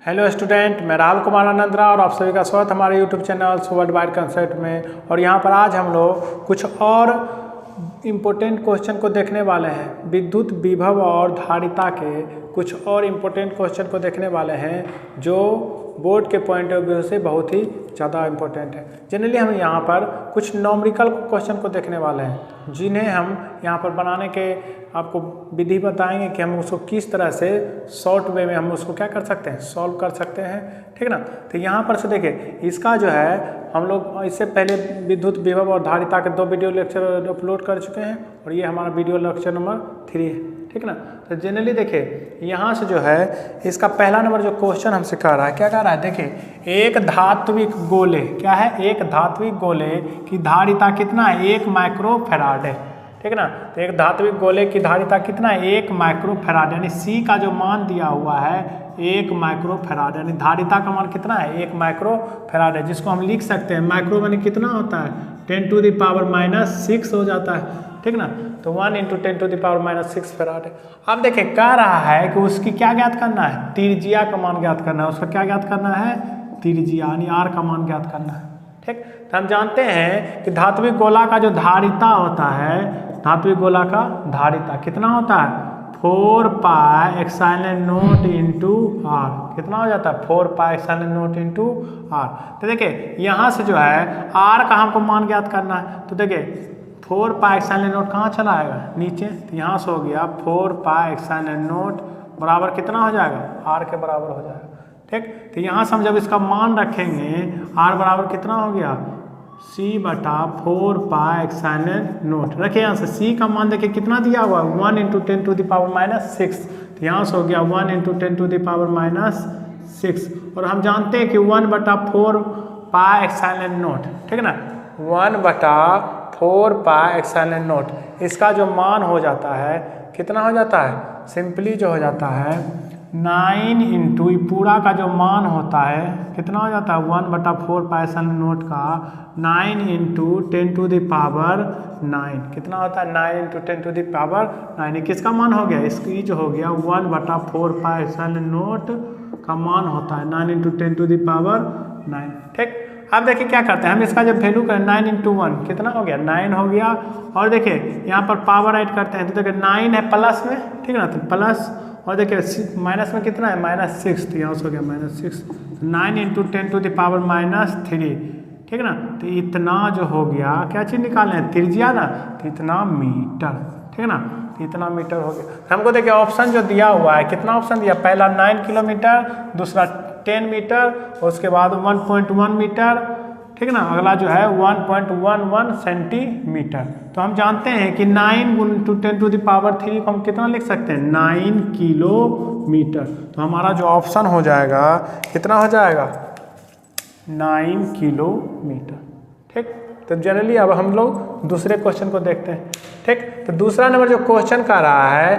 Hello student, मैं राहुल कुमार आनंदरा और आप सभी का स्वागत हमारे YouTube channel world wide concept में। और यहाँ पर आज हम लोग कुछ और इम्पोर्टेंट क्वेश्चन को देखने वाले हैं। विद्युत विभव और धारिता के कुछ और इम्पोर्टेंट क्वेश्चन को देखने वाले हैं जो बोर्ड के पॉइंट ऑफ व्यू से बहुत ही ज़्यादा इम्पोर्टेंट है। जनरली हम यहाँ पर कुछ नॉमरिकल क्वेश्चन को देखने वाले हैं जिन्हें हम यहाँ पर बनाने के आपको विधि बताएंगे कि हम उसको किस तरह से शॉर्ट वे में हम उसको क्या कर सकते हैं, सॉल्व कर सकते हैं। ठीक ना। तो यहाँ पर से देखिए, इसका जो है हम लोग इससे पहले विद्युत विभव और धारिता के 2 वीडियो लेक्चर अपलोड कर चुके हैं और ये हमारा वीडियो लेक्चर नंबर 3 है। ठीक ना। तो जनरली देखिए यहाँ से जो है इसका पहला नंबर जो क्वेश्चन हमसे कह रहा है, क्या कह रहा है, देखिए एक धात्विक गोले, क्या है, एक धात्विक गोले की धारिता कितना है, 1 माइक्रोफैराड है। ठीक ना। तो एक धात्विक गोले की धारिता कितना है, 1 माइक्रोफैराड, यानी सी का जो मान दिया हुआ है 1 माइक्रोफैराड, यानी धारिता का मान कितना है, 1 माइक्रोफैराड है, जिसको हम लिख सकते हैं माइक्रो यानी कितना होता है 10⁻⁻⁶ हो जाता है। ठीक ना। तो 1 × 10⁻⁻⁶ फैराड है। अब देखिए कह रहा है कि उसकी क्या ज्ञात करना है, त्रिज्या का मान ज्ञात करना है। उसका क्या ज्ञात करना है, त्रिज्या यानी आर का मान ज्ञात करना है। ठीक। तो हम जानते हैं कि धात्विक गोला का जो धारिता होता है, धात्विक गोला का धारिता कितना होता है, 4πε⁻⁴ × r। कितना हो जाता है, 4πε⁻⁴ × r। तो देखिए यहाँ से जो है r का हमको मान ज्ञात करना है। तो देखिए 4πε⁻⁴ कहाँ चला आएगा, नीचे। तो यहाँ से हो गया 4πε⁻⁴ बराबर कितना हो जाएगा, r के बराबर हो जाएगा। ठीक। तो यहाँ से हम जब इसका मान रखेंगे r बराबर कितना हो गया, c/4πε⁻⁴ रखिए। यहाँ से c का मान देखिए कितना दिया हुआ है, 1 × 10⁻⁻⁶। तो यहाँ से हो गया 1 × 10⁻⁻⁶। और हम जानते हैं कि 1/4πε⁻⁴, ठीक है ना, 1/4πε⁻⁴ इसका जो मान हो जाता है कितना हो जाता है, सिंपली जो हो जाता है 9 × पूरा का जो मान होता है कितना हो जाता है, 1/4πε⁻⁴ का 9 × 10⁻⁹ कितना होता है, 9 × 10⁻⁹। किसका मान हो गया, इसकी जो हो गया 1/4πε⁻⁴ का मान होता है 9 × 10⁻⁹। ठीक। अब देखिए क्या करते हैं हम, इसका जब वैल्यू करें 9 × 1 कितना हो गया, 9 हो गया। और देखिए यहाँ पर पावर ऐड करते हैं तो देखिए 9 है प्लस में, ठीक है ना, तो प्लस, और देखिए माइनस में कितना है, -6। तो यहाँ से हो गया -6, 9 × 10⁻⁻3, ठीक है ना। तो इतना जो हो गया, क्या चीज़ निकालें हैं, त्रिज्या ना, तो इतना मीटर, ठीक है ना, तो इतना मीटर हो गया। हमको देखिए ऑप्शन जो दिया हुआ है, कितना ऑप्शन दिया, पहला 9 किलोमीटर, दूसरा 10 मीटर, उसके बाद 1.1 मीटर, ठीक है ना, अगला जो है 1.11 सेंटीमीटर। तो हम जानते हैं कि 9 × 10⁻³ को हम कितना लिख सकते हैं, 9 किलोमीटर। तो हमारा जो ऑप्शन हो जाएगा कितना हो जाएगा, 9 किलोमीटर। ठीक। तो जनरली अब हम लोग दूसरे क्वेश्चन को देखते हैं। ठीक। तो दूसरा नंबर जो क्वेश्चन का रहा है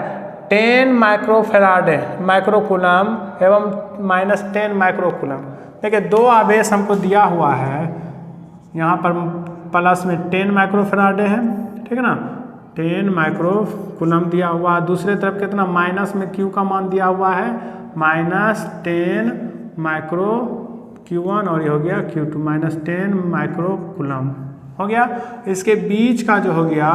10 माइक्रोफैराड माइक्रोकूलम एवं -10 माइक्रोकूलम। देखिए 2 आवेश हमको दिया हुआ है, यहाँ पर प्लस में 10 माइक्रोफैराड है, ठीक है ना, 10 माइक्रोकूलम दिया हुआ है। दूसरे तरफ कितना, माइनस में Q का मान दिया हुआ है -10 माइक्रो Q1 और ये हो गया Q2, -10 माइक्रोकूलम हो गया। इसके बीच का जो हो गया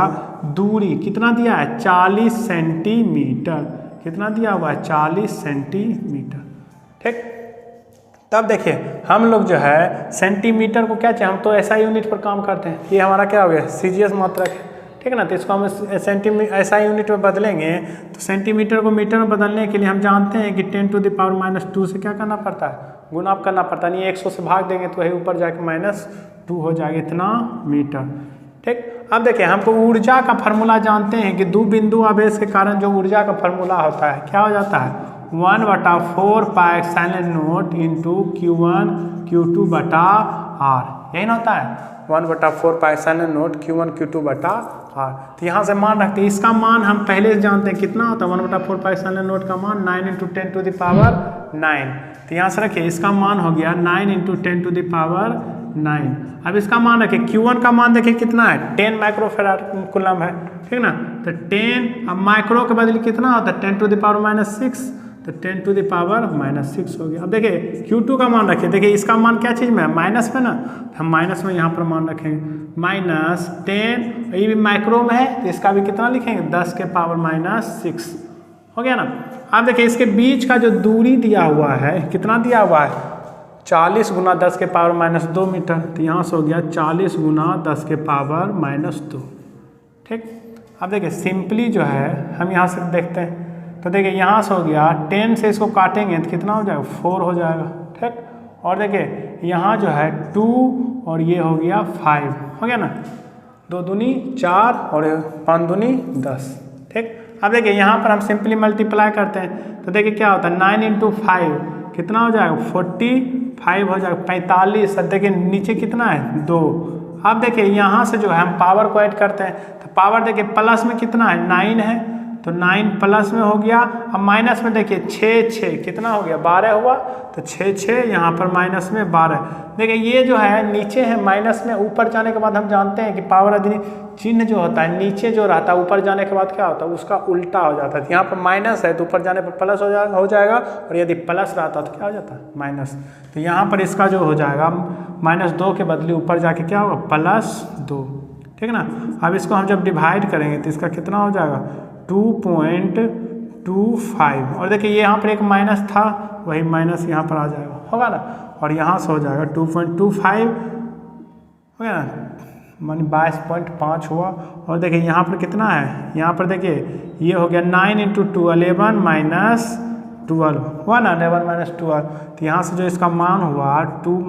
दूरी कितना दिया है, 40 सेंटीमीटर। कितना दिया हुआ है, 40 सेंटीमीटर। ठीक। तब देखिए हम लोग जो है सेंटीमीटर को क्या चाहिए, हम तो ऐसा यूनिट पर काम करते हैं, ये हमारा क्या हो गया, सीजीएस मात्रक है, ठीक है ना। तो इसको हम ऐसा यूनिट में बदलेंगे तो सेंटीमीटर को मीटर में बदलने के लिए हम जानते हैं कि 10⁻⁻² से क्या करना पड़ता है, गुणा करना पड़ता है। नहीं 100 से भाग देंगे तो वही ऊपर जाके -2 हो जाएगा, इतना मीटर। ठीक। अब देखिए हमको ऊर्जा का फार्मूला जानते हैं कि 2 बिंदु आवेश के कारण जो ऊर्जा का फार्मूला होता है क्या हो जाता है, 1/4πε⁻⁴ × Q1 Q2/r, यही ना होता है, 1/4πε⁻⁴ Q1 Q2/r। तो यहाँ से मान रखते हैं, इसका मान हम पहले से जानते हैं कितना होता है, 1/4πε⁻⁴ का मान 9 × 10⁹ तो यहाँ से रखिए इसका मान हो गया 9 × 10⁹। अब इसका मान रखिए Q1 का मान देखिए कितना है, 10 माइक्रोफैराड कूलम है, ठीक ना। तो 10, अब माइक्रो के बदले कितना होता है, 10⁻⁻⁶। तो 10 टू द पावर -6 हो गया। अब देखिए Q2 का मान रखिए, देखिए इसका मान क्या चीज़ में है, माइनस में ना, तो हम माइनस में यहाँ पर मान रखेंगे -10, ये भी माइक्रो में है तो इसका भी कितना लिखेंगे 10 के पावर -6 हो गया ना। अब देखिए इसके बीच का जो दूरी दिया हुआ है कितना दिया हुआ है 40 गुना 10 के पावर -2 मीटर, तो यहाँ से हो गया 40 गुना 10 के पावर -2। ठीक, अब देखिए सिंपली जो है हम यहाँ से देखते हैं, तो देखिए यहाँ से हो गया 10 से इसको काटेंगे तो कितना हो जाएगा 4 हो जाएगा। ठीक, और देखिए यहाँ जो है 2 और ये हो गया 5 हो गया ना, 2 दूनी 4 और 5 दूनी 10। ठीक, अब देखिए यहाँ पर हम सिंपली मल्टीप्लाई करते हैं तो देखिए क्या होता है 9 इंटू 5 कितना हो जाएगा 45 हो जाएगा 45। अब देखिए नीचे कितना है 2। अब देखिए यहाँ से जो है हम पावर को ऐड करते हैं तो पावर देखिए प्लस में कितना है 9 है, तो 9 प्लस में हो गया। अब माइनस में देखिए 6 कितना हो गया 12 हुआ, तो 6 यहाँ पर माइनस में 12। देखिए ये जो है नीचे है माइनस में, ऊपर जाने के बाद हम जानते हैं कि पावर अधिक चिन्ह जो होता है नीचे जो रहता है ऊपर जाने के बाद क्या होता है उसका उल्टा हो जाता है। यहाँ पर माइनस है तो ऊपर जाने पर प्लस हो जाएगा और यदि प्लस रहता तो क्या हो जाता है माइनस। तो यहाँ पर इसका जो हो जाएगा -2 के बदले ऊपर जाके क्या होगा +2। ठीक है ना। अब इसको हम जब डिवाइड करेंगे तो इसका कितना हो जाएगा 2.25। और देखिए यहाँ पर एक माइनस था वही माइनस यहाँ पर आ जाएगा, होगा ना, और यहाँ से हो जाएगा 2.25 हो गया ना, मानी 22.5 हुआ। और देखिए यहाँ पर कितना है, यहाँ पर देखिए ये हो गया 9 इंटू 2 11 -12 हुआ ना, 11 -12। तो यहाँ से जो इसका मान हुआ 2 -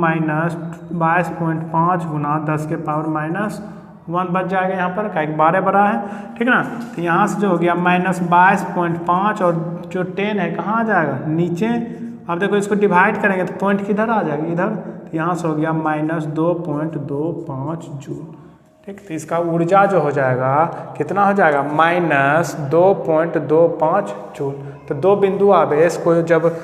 22.5 गुना 10 के पावर -1 बच जाएगा यहाँ पर, का 12 बड़ा है। ठीक ना, तो यहाँ से जो हो गया -22.5 और जो 10 है कहाँ आ जाएगा नीचे। अब देखो इसको डिवाइड करेंगे तो पॉइंट किधर आ जाएगा इधर, तो यहाँ से हो गया -2.25 जूल। ठीक, तो इसका ऊर्जा जो हो जाएगा कितना हो जाएगा -2.25 जूल। तो 2 बिंदु आवेश को जब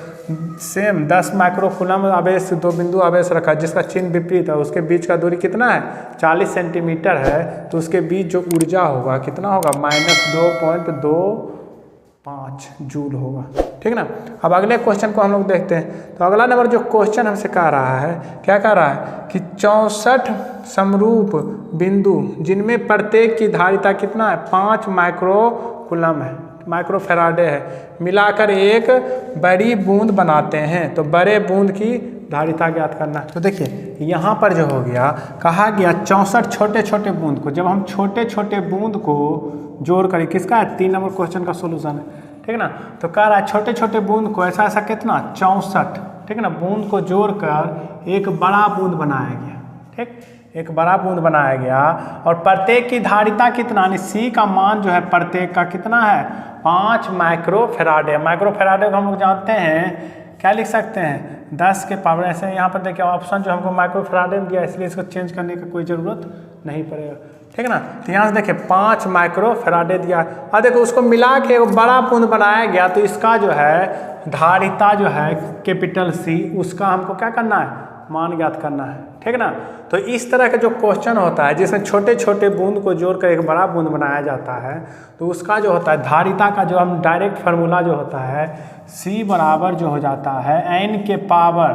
सेम 10 माइक्रोकूलम आवेश 2 बिंदु आवेश रखा जिसका चिन्ह विपरीत है उसके बीच का दूरी कितना है 40 सेंटीमीटर है, तो उसके बीच जो ऊर्जा होगा कितना होगा -2.25 जूल होगा। ठीक ना। अब अगले क्वेश्चन को हम लोग देखते हैं। तो अगला नंबर जो क्वेश्चन हमसे कह रहा है, क्या कह रहा है कि 64 समरूप बिंदु जिनमें प्रत्येक की धारिता कितना है 5 माइक्रोकूलम है, माइक्रोफेराडे है, मिलाकर एक बड़ी बूंद बनाते हैं, तो बड़े बूंद की धारिता ज्ञात करना। तो देखिए यहाँ पर जो हो गया कहा गया 64 छोटे छोटे बूंद को, जब हम छोटे छोटे बूंद को जोड़ करें, किसका है 3 नंबर क्वेश्चन का सोल्यूशन है। ठीक ना, तो कह रहा है छोटे छोटे बूंद को ऐसा ऐसा कितना 64, ठीक है ना, बूंद को जोड़कर एक बड़ा बूंद बनाया गया। ठीक, एक बड़ा बूंद बनाया गया और प्रत्येक की धारिता कितना, यानी सी का मान जो है प्रत्येक का कितना है 5 माइक्रोफेराडे। माइक्रोफेराडे को हम लोग जानते हैं क्या लिख सकते हैं 10 के पावर, ऐसे यहाँ पर देखिए ऑप्शन जो हमको माइक्रोफेराडे में दिया इसलिए इसको चेंज करने की कोई ज़रूरत नहीं पड़ेगा। ठीक है ना, तो यहाँ से देखिए 5 माइक्रोफेराडे दिया। अब देखो उसको मिला के एक बड़ा बूंद बनाया गया, तो इसका जो है धारिता जो है कैपिटल सी, उसका हमको क्या करना है मान ज्ञात करना है। ठीक ना, तो इस तरह का जो क्वेश्चन होता है जिसमें छोटे छोटे बूंद को जोड़कर एक बड़ा बूंद बनाया जाता है, तो उसका जो होता है धारिता का जो हम डायरेक्ट फार्मूला जो होता है C बराबर जो हो जाता है n के पावर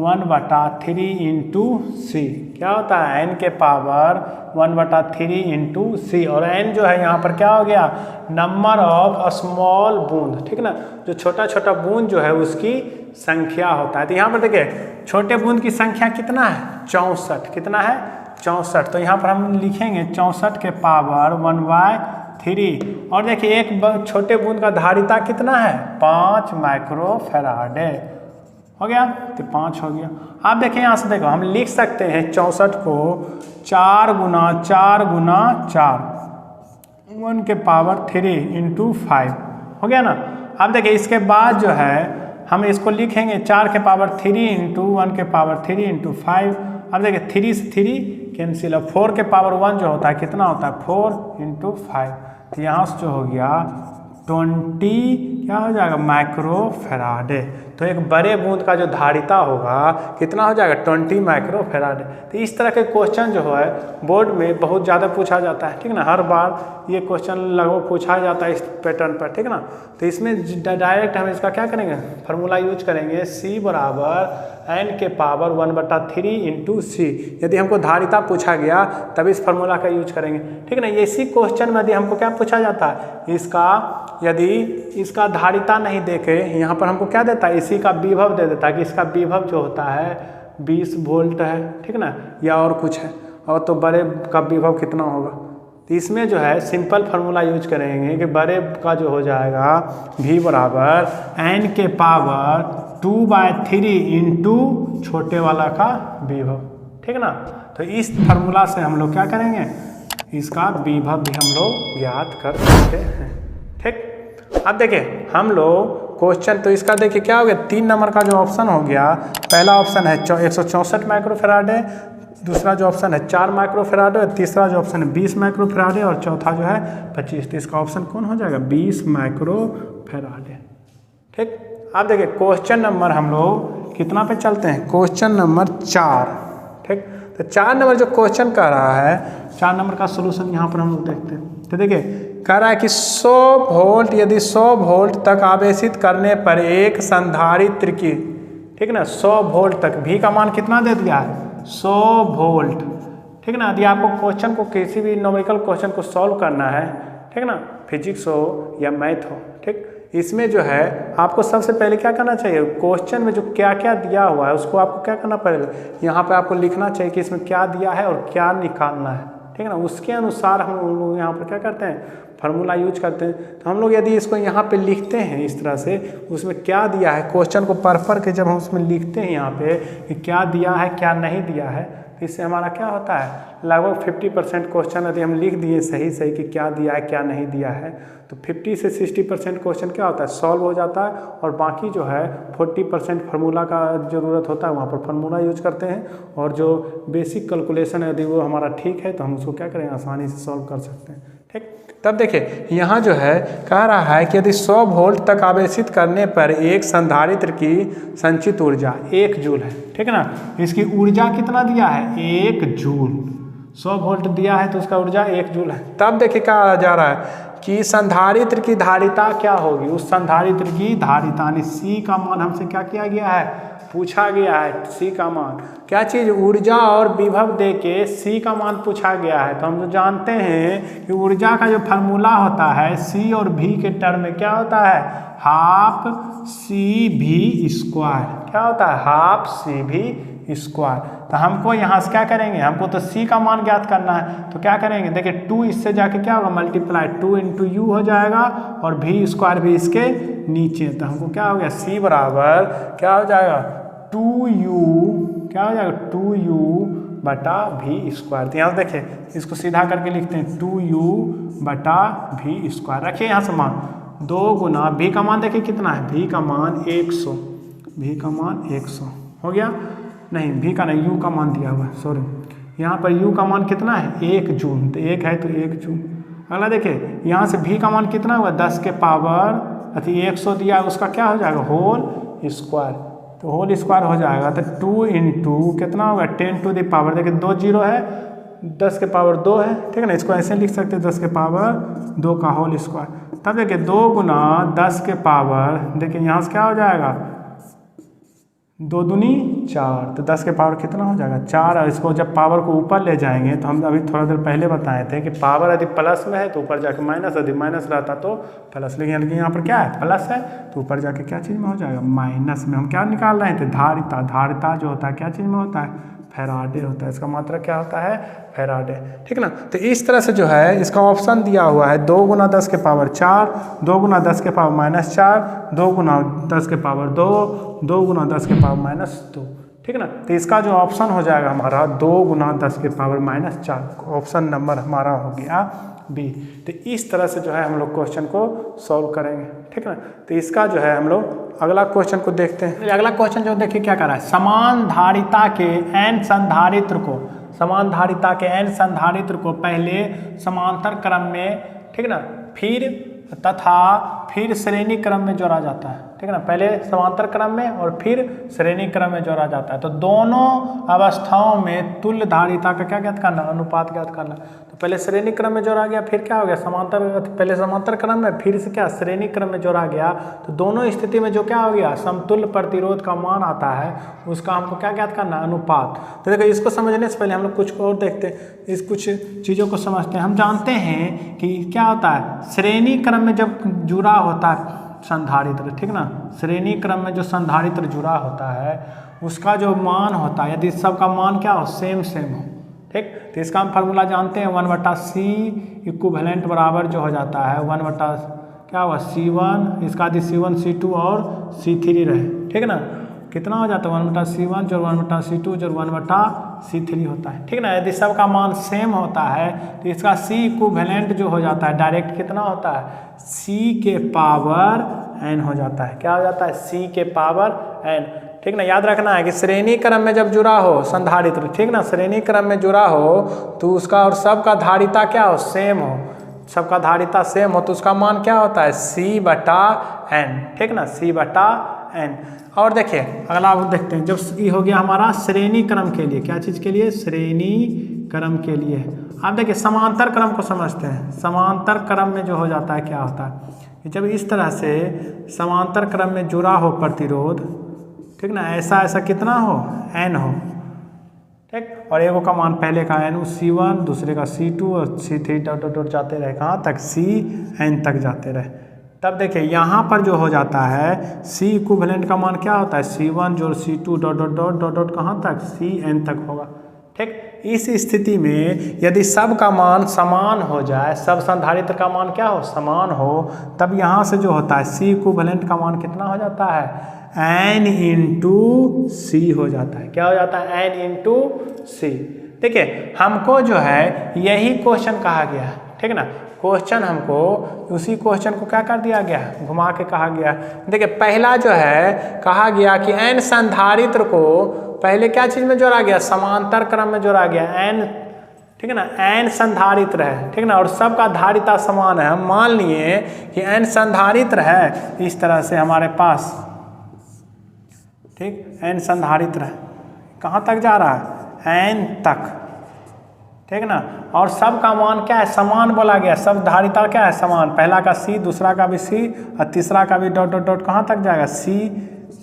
1/3 इंटू सी। क्या होता है n के पावर 1/3 इंटू सी, और n जो है यहाँ पर क्या हो गया नंबर ऑफ स्मॉल बूंद। ठीक ना, जो छोटा छोटा बूंद जो है उसकी संख्या होता है। तो यहाँ पर देखिए छोटे बूंद की संख्या कितना है 64, कितना है 64। तो यहाँ पर हम लिखेंगे 64 के पावर 1/3, और देखिए एक छोटे बूंद का धारिता कितना है 5 माइक्रोफेराडे हो गया, तो 5 हो गया। आप देखिए यहाँ से देखो हम लिख सकते हैं 64 को 4 गुना 4 गुना 4 1 के पावर 3 इंटू 5 हो गया ना। अब देखिए इसके बाद जो है हम इसको लिखेंगे 4 के पावर 3 इंटू 1 के पावर 3 इंटू 5। अब देखिए 3 से 3 कैंसिल, अब 4 के पावर 1 जो होता है कितना होता है 4 इंटू 5। तो यहाँ से जो हो गया 20 क्या हो जाएगा माइक्रोफेराडे। तो एक बड़े बूंद का जो धारिता होगा कितना हो जाएगा 20 माइक्रोफेराडे। तो इस तरह के क्वेश्चन जो है बोर्ड में बहुत ज़्यादा पूछा जाता है, ठीक ना। हर बार ये क्वेश्चन लगभग पूछा जाता है इस पैटर्न पर, ठीक ना। तो इसमें डायरेक्ट हम इसका क्या करेंगे, फार्मूला यूज करेंगे C बराबर n के पावर 1/3 इंटू सी। यदि हमको धारिता पूछा गया तब इस फार्मूला का यूज करेंगे, ठीक ना। इसी क्वेश्चन में यदि हमको क्या पूछा जाता है, यदि इसका धारिता नहीं देके यहाँ पर हमको क्या देता है, इसी का विभव दे देता है कि इसका विभव जो होता है 20 वोल्ट है, ठीक ना, या और कुछ है, और तो बड़े का विभव कितना होगा। तो इसमें जो है सिंपल फार्मूला यूज करेंगे कि बड़े का जो हो जाएगा V बराबर n के पावर 2/3 इंटू छोटे वाला का विभव, ठीक ना। तो इस फार्मूला से हम लोग क्या करेंगे, इसका विभव भी हम लोग ज्ञात कर सकते हैं, ठीक। अब देखिए हम लोग क्वेश्चन, तो इसका देखिए क्या हो गया, 3 नंबर का जो ऑप्शन हो गया, पहला ऑप्शन है 164 माइक्रोफेराडे, दूसरा जो ऑप्शन है 4 माइक्रोफेराडे, तीसरा जो ऑप्शन है 20 माइक्रोफेराडे और चौथा जो है 25। तो इसका ऑप्शन कौन हो जाएगा 20 माइक्रोफेराडे, ठीक। अब देखिए क्वेश्चन नंबर हम लोग कितना पे चलते हैं, क्वेश्चन नंबर 4, ठीक। तो 4 नंबर जो क्वेश्चन कह रहा है, 4 नंबर का सोल्यूशन यहाँ पर हम लोग देखते हैं। तो देखिए कह रहा है कि 100 वोल्ट, यदि 100 वोल्ट तक आवेशित करने पर एक संधारित्र की, ठीक ना, 100 वोल्ट तक, V का मान कितना दे दिया है 100 वोल्ट, ठीक ना। यदि आपको क्वेश्चन को किसी भी न्यूमेरिकल क्वेश्चन को सॉल्व करना है, ठीक ना, फिजिक्स हो या मैथ हो, ठीक, इसमें जो है आपको सबसे पहले क्या करना चाहिए, क्वेश्चन में जो क्या क्या दिया हुआ है उसको आपको क्या करना पड़ेगा, यहाँ पे आपको लिखना चाहिए कि इसमें क्या दिया है और क्या निकालना है, ठीक है ना। उसके अनुसार हम लोग यहाँ पर क्या करते हैं, फार्मूला यूज करते हैं। तो हम लोग यदि इसको यहाँ पे लिखते हैं इस तरह से, उसमें क्या दिया है, क्वेश्चन को पढ़ के जब हम उसमें लिखते हैं यहाँ पे कि क्या दिया है क्या नहीं दिया है, तो इससे हमारा क्या होता है, लगभग 50% क्वेश्चन यदि हम लिख दिए सही कि क्या दिया है क्या नहीं दिया है, तो 50 से 60% क्वेश्चन क्या होता है, सॉल्व हो जाता है। और बाकी जो है 40% फार्मूला का ज़रूरत होता है, वहाँ पर फार्मूला यूज करते हैं। और जो बेसिक कैलकुलेशन है यदि वो हमारा ठीक है तो हम उसको क्या करें, आसानी से सॉल्व कर सकते हैं, ठीक। तब देखिए यहाँ जो है कह रहा है कि यदि 100 वोल्ट तक आवेशित करने पर एक संधारित्र की संचित ऊर्जा 1 जूल है, ठीक है ना। इसकी ऊर्जा कितना दिया है 1 जूल, 100 वोल्ट दिया है तो उसका ऊर्जा 1 जूल है। तब देखिए कहा जा रहा है कि संधारित्र की धारिता क्या होगी, उस संधारित्र की धारिता यानी C का मान हमसे क्या किया गया है, पूछा गया है। C का मान क्या चीज़, ऊर्जा और विभव दे के C का मान पूछा गया है। तो हम जो जानते हैं कि ऊर्जा का जो फार्मूला होता है C और V के टर्म में क्या होता है, हाफ CV स्क्वायर, क्या होता है हाफ CV स्क्वायर। तो हमको यहाँ से क्या करेंगे, हमको तो C का मान ज्ञात करना है, तो क्या करेंगे, देखिए 2 इससे जाके क्या होगा मल्टीप्लाई, 2 इंटू U हो जाएगा और V स्क्वायर भी इसके नीचे। तो हमको क्या हो गया C बराबर क्या हो जाएगा 2U, क्या हो जाएगा 2U बटा V स्क्वायर। तो यहाँ देखिए इसको सीधा करके लिखते हैं 2U बटा V स्क्वायर। रखिए यहाँ से मान 2 गुना V का मान देखिए कितना है, V का मान 100, V का मान 100 हो गया, नहीं V का नहीं U का मान दिया हुआ है, सॉरी, यहाँ पर U का मान कितना है 1 जून, तो 1 है तो 1 जून। अगला देखिए यहाँ से V का मान कितना हुआ 10 के पावर 100 दिया है, उसका क्या हो जाएगा होल स्क्वायर, तो होल स्क्वायर हो जाएगा। तो 2 इंटू कितना होगा 10 टू द पावर, देखिए 2 जीरो है, 10 के पावर 2 है, ठीक है ना। इसको ऐसे लिख सकते हैं 10 के पावर 2 का होल स्क्वायर। तब देखिए 2 गुना 10 के पावर, देखिए यहाँ से क्या हो जाएगा 2 दूनी 4, तो 10 के पावर कितना हो जाएगा 4। और इसको जब पावर को ऊपर ले जाएंगे तो हम अभी थोड़ा देर पहले बताए थे कि पावर यदि प्लस में है तो ऊपर जाके माइनस, यदि माइनस रहता तो प्लस, लेकिन यहाँ पर क्या है प्लस है तो ऊपर जाके क्या चीज़ में हो जाएगा माइनस में। हम क्या निकाल रहे थे धारिता, धारिता जो होता है क्या चीज़ में होता है फेराडे होता है, इसका मात्रा क्या होता है फेराडे, ठीक ना। तो इस तरह से जो है इसका ऑप्शन दिया हुआ है 2 गुना 10 के पावर 4, 2 गुना 10 के पावर माइनस 4, 2 गुना 10 के पावर 2, 2 गुना 10 के पावर माइनस 2, ठीक ना। तो इसका जो ऑप्शन हो जाएगा हमारा 2 गुना 10 के पावर माइनस 4, ऑप्शन नंबर हमारा हो गया बी। तो इस तरह से जो है हम लोग क्वेश्चन को सॉल्व करेंगे, ठीक है ना। तो इसका जो है हम लोग अगला क्वेश्चन को देखते हैं। अगला क्वेश्चन जो देखिए क्या कर रहा है, समान धारिता के n संधारित्र को, समान धारिता के n संधारित्र को पहले समांतर क्रम में, ठीक ना, फिर तथा फिर श्रेणी क्रम में जोड़ा जाता है, ठीक है ना। पहले समांतर क्रम में और फिर श्रेणी क्रम में जोड़ा जाता है। तो दोनों अवस्थाओं में तुल्य धारिता का क्या ज्ञात करना, अनुपात ज्ञात करना। तो पहले श्रेणी क्रम में जोड़ा गया, फिर क्या हो गया समांतर, पहले समांतर क्रम में फिर से क्या श्रेणी क्रम में जोड़ा गया। तो दोनों स्थिति में जो क्या हो गया समतुल्य प्रतिरोध का मान आता है उसका हमको क्या ज्ञात करना, अनुपात। तो देखो इसको समझने से पहले हम लोग कुछ और देखते हैं, इस कुछ चीज़ों को समझते हैं। हम जानते हैं कि क्या होता है श्रेणी क्रम में जब जुड़ा होता है संधारित्र, ठीक ना, श्रेणी क्रम में जो संधारित्र जुड़ा होता है उसका जो मान होता है, यदि सबका मान क्या हो सेम हो, ठीक, तो इसका हम फार्मूला जानते हैं 1/c इक्विवेलेंट बराबर जो हो जाता है 1 क्या हुआ C1, इसका यदि C1 C2 और C3 रहे, ठीक है ना, कितना हो जाता है 1/C1 जो 1/C2 जो 1/C3 होता है, ठीक ना। यदि सबका मान सेम होता है तो इसका C इक्विवेलेंट जो हो जाता है डायरेक्ट कितना होता है C के पावर n हो जाता है। क्या हो जाता है C के पावर n, ठीक ना। याद रखना है कि श्रेणी क्रम में जब जुड़ा हो संधारित्र, ठीक ना, श्रेणी क्रम में जुड़ा हो तो उसका और सबका धारिता क्या हो सेम हो, सबका धारिता सेम हो तो उसका मान क्या होता है C/n, ठीक ना, C/n। और देखिए अगला आप देखते हैं, जब ये हो गया हमारा श्रेणी क्रम के लिए, क्या चीज़ के लिए, श्रेणी क्रम के लिए। आप देखिए समांतर क्रम को समझते हैं। समांतर क्रम में जो हो जाता है क्या होता है, जब इस तरह से समांतर क्रम में जुड़ा हो प्रतिरोध, ठीक ना, ऐसा कितना हो n हो, ठीक, और एगो का मान पहले का n C1 दूसरे का C2 और C3 डॉट जाते रहे कहाँ तक Cn तक जाते रहे। तब देखिए यहाँ पर जो हो जाता है C इक्विवेलेंट का मान क्या होता है C1 जो C2 डॉट कहाँ तक Cn तक होगा, ठीक। इस स्थिति में यदि सब का मान समान हो जाए, सब संधारित्र का मान क्या हो समान हो, तब यहाँ से जो होता है C इक्विवेलेंट का मान कितना हो जाता है n × C हो जाता है। क्या हो जाता है n × C। देखिए हमको जो है यही क्वेश्चन कहा गया, ठीक ना, क्वेश्चन हमको उसी क्वेश्चन को क्या कर दिया गया घुमा के कहा गया। देखिए पहला जो है कहा गया कि n संधारित्र को पहले क्या चीज़ में जोड़ा गया समांतर क्रम में जोड़ा गया n, ठीक है ना, n संधारित्र है, ठीक ना, और सबका धारिता समान है। हम मान लिए कि n संधारित्र है, इस तरह से हमारे पास, ठीक, n संधारित्र है, कहाँ तक जा रहा है n तक, ठीक ना, और सब का मान क्या है समान बोला गया, सब धारिता क्या है समान, पहला का C दूसरा का भी C और तीसरा का भी डॉट कहाँ तक जाएगा C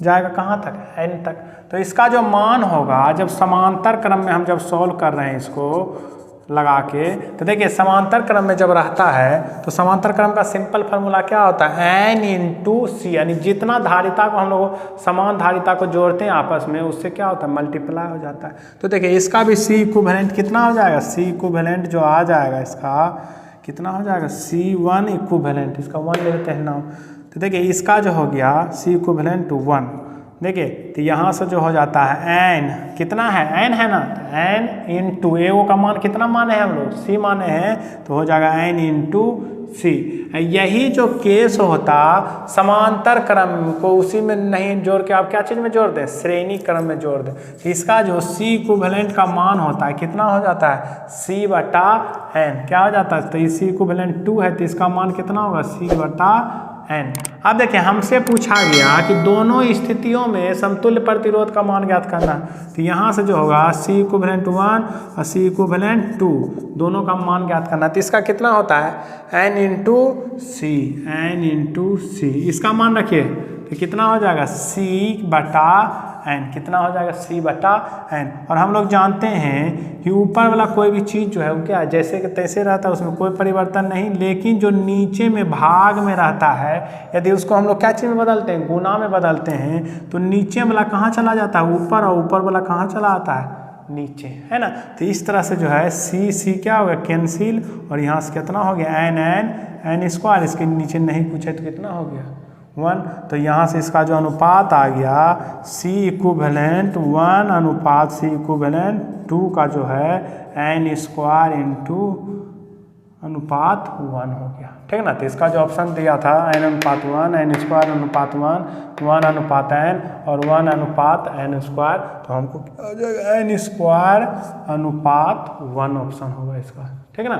जाएगा कहाँ तक n तक। तो इसका जो मान होगा जब समांतर क्रम में हम जब सॉल्व कर रहे हैं इसको लगा के, तो देखिए समांतर क्रम में जब रहता है तो समांतर क्रम का सिंपल फार्मूला क्या होता है n × C, यानी जितना धारिता को हम लोग समान धारिता को जोड़ते हैं आपस में उससे क्या होता है मल्टीप्लाई हो जाता है। तो देखिए इसका भी C इक्विवेलेंट कितना हो जाएगा, C इक्विवेलेंट जो आ जाएगा इसका कितना हो जाएगा C1 इक्विवेलेंट, इसका 1 ले लेते हैं नाम। तो देखिए इसका जो हो गया C इक्विवेलेंट 1, देखिए तो यहाँ से जो हो जाता है n कितना है n है ना, n × एगो का मान कितना माने हैं हम लोग C माने हैं, तो हो जाएगा n × C। यही जो केस होता समांतर क्रम को उसी में नहीं जोड़ के आप क्या चीज़ में जोड़ दें श्रेणी क्रम में जोड़ दें, इसका जो C इक्विवेलेंट का मान होता है कितना हो जाता है C/n, क्या हो जाता है, तो C इक्विवेलेंट 2 है तो इसका मान कितना होगा C/n। अब देखिए हमसे पूछा गया कि दोनों स्थितियों में समतुल्य प्रतिरोध का मान ज्ञात करना, तो यहाँ से जो होगा C इक्विवेलेंट 1 और C इक्विवेलेंट 2 दोनों का मान ज्ञात करना, तो इसका कितना होता है n × C, n × C, इसका मान रखिए तो कितना हो जाएगा C/n, कितना हो जाएगा C/n। और हम लोग जानते हैं कि ऊपर वाला कोई भी चीज़ जो है वो क्या जैसे कि तैसे रहता है, उसमें कोई परिवर्तन नहीं, लेकिन जो नीचे में भाग में रहता है यदि उसको हम लोग क्या चीज़ में बदलते हैं गुना में बदलते हैं, तो नीचे वाला कहाँ चला जाता है ऊपर और ऊपर वाला कहाँ चला आता है नीचे, है ना। तो इस तरह से जो है C क्या हो गया कैंसिल, और यहाँ से कितना हो गया n², इसके नीचे नहीं कुछ है तो कितना हो गया 1। तो यहाँ से इसका जो अनुपात आ गया C इक्विवेलेंट 1 अनुपात C इक्विवेलेंट 2 का जो है n² × अनुपात 1 हो गया, ठीक ना। तो इसका जो ऑप्शन दिया था n/1 n² अनुपात 1 अनुपात n और 1 अनुपात n², तो हमको क्या हो जाएगा n² अनुपात 1 ऑप्शन होगा इसका, ठीक है ना।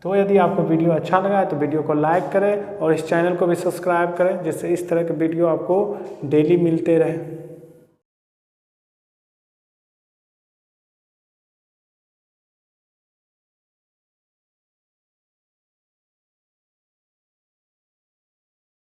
तो यदि आपको वीडियो अच्छा लगा है तो वीडियो को लाइक करें और इस चैनल को भी सब्सक्राइब करें, जिससे इस तरह के वीडियो आपको डेली मिलते रहे।